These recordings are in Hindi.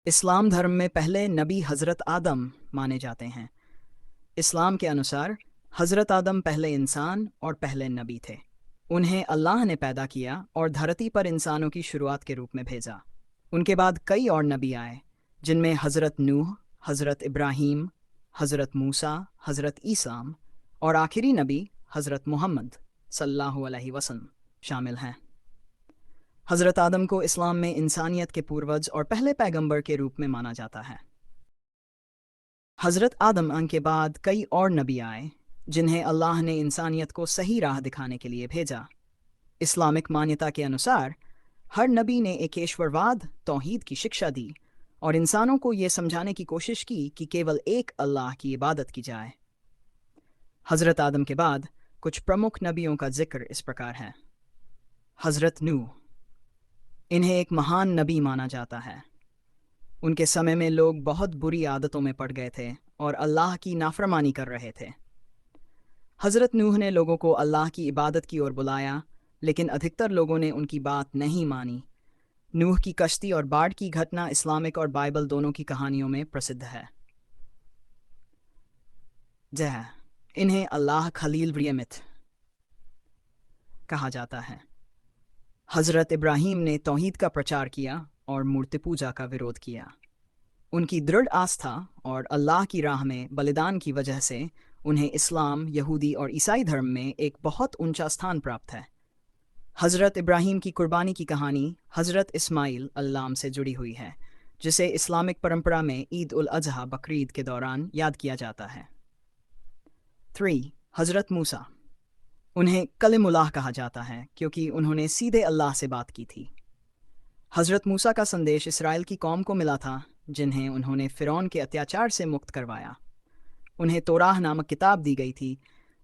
इस्लाम धर्म में पहले नबी हज़रत आदम माने जाते हैं। इस्लाम के अनुसार हज़रत आदम पहले इंसान और पहले नबी थे। उन्हें अल्लाह ने पैदा किया और धरती पर इंसानों की शुरुआत के रूप में भेजा। उनके बाद कई और नबी आए, जिनमें हज़रत नूह, हज़रत इब्राहीम, हज़रत मूसा, हज़रत ईसा और आखिरी नबी हज़रत मोहम्मद सल्लल्लाहु अलैहि वसल्लम शामिल हैं। हज़रत आदम को इस्लाम में इंसानियत के पूर्वज और पहले पैगंबर के रूप में माना जाता है। हज़रत आदम के बाद कई और नबी आए, जिन्हें अल्लाह ने इंसानियत को सही राह दिखाने के लिए भेजा। इस्लामिक मान्यता के अनुसार हर नबी ने एकेश्वरवाद, तौहीद की शिक्षा दी और इंसानों को ये समझाने की कोशिश की कि केवल एक अल्लाह की इबादत की जाए। हज़रत आदम के बाद कुछ प्रमुख नबियों का जिक्र इस प्रकार है। हज़रत नूह, इन्हें एक महान नबी माना जाता है। उनके समय में लोग बहुत बुरी आदतों में पड़ गए थे और अल्लाह की नाफरमानी कर रहे थे। हज़रत नूह ने लोगों को अल्लाह की इबादत की ओर बुलाया, लेकिन अधिकतर लोगों ने उनकी बात नहीं मानी। नूह की कश्ती और बाढ़ की घटना इस्लामिक और बाइबल दोनों की कहानियों में प्रसिद्ध है। जह इन्हें अल्लाह खलील व्रियमित कहा जाता है। हज़रत इब्राहीम ने तौहीद का प्रचार किया और मूर्ति पूजा का विरोध किया। उनकी दृढ़ आस्था और अल्लाह की राह में बलिदान की वजह से उन्हें इस्लाम, यहूदी और ईसाई धर्म में एक बहुत ऊंचा स्थान प्राप्त है। हज़रत इब्राहीम की कुर्बानी की कहानी हज़रत इस्माइल अल्लाम से जुड़ी हुई है, जिसे इस्लामिक परंपरा में ईद उल अजहा बकरीद के दौरान याद किया जाता है। 3. हज़रत मूसा, उन्हें कलिमुल्लाह कहा जाता है क्योंकि उन्होंने सीधे अल्लाह से बात की थी। हज़रत मूसा का संदेश इसराइल की कौम को मिला था, जिन्हें उन्होंने फ़िरौन के अत्याचार से मुक्त करवाया। उन्हें तौराह नामक किताब दी गई थी,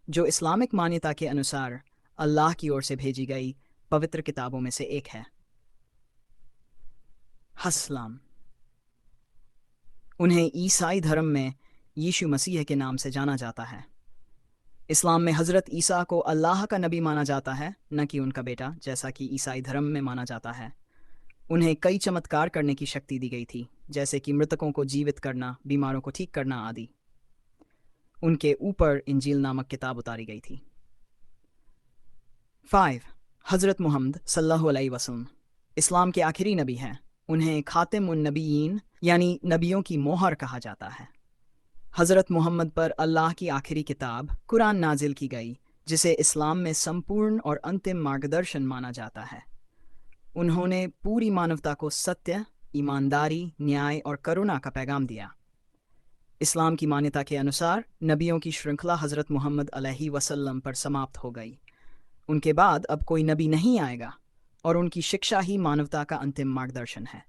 जो इस्लामिक मान्यता के अनुसार अल्लाह की ओर से भेजी गई पवित्र किताबों में से एक है। हस्सलाम, उन्हें ईसाई धर्म में यीशु मसीह के नाम से जाना जाता है। इस्लाम में हज़रत ईसा को अल्लाह का नबी माना जाता है, न कि उनका बेटा, जैसा कि ईसाई धर्म में माना जाता है। उन्हें कई चमत्कार करने की शक्ति दी गई थी, जैसे कि मृतकों को जीवित करना, बीमारों को ठीक करना आदि। उनके ऊपर इंजील नामक किताब उतारी गई थी। 5. हज़रत मुहम्मद सल्लल्लाहु अलैहि वसल्लम, इस्लाम के आखिरी नबी हैं। उन्हें खातिम उन नबीयीन यानी नबियों की मोहर कहा जाता है। हज़रत मुहम्मद पर अल्लाह की आखिरी किताब कुरान नाजिल की गई, जिसे इस्लाम में संपूर्ण और अंतिम मार्गदर्शन माना जाता है। उन्होंने पूरी मानवता को सत्य, ईमानदारी, न्याय और करुणा का पैगाम दिया। इस्लाम की मान्यता के अनुसार नबियों की श्रृंखला हज़रत मुहम्मद अलैहि वसल्लम पर समाप्त हो गई। उनके बाद अब कोई नबी नहीं आएगा और उनकी शिक्षा ही मानवता का अंतिम मार्गदर्शन है।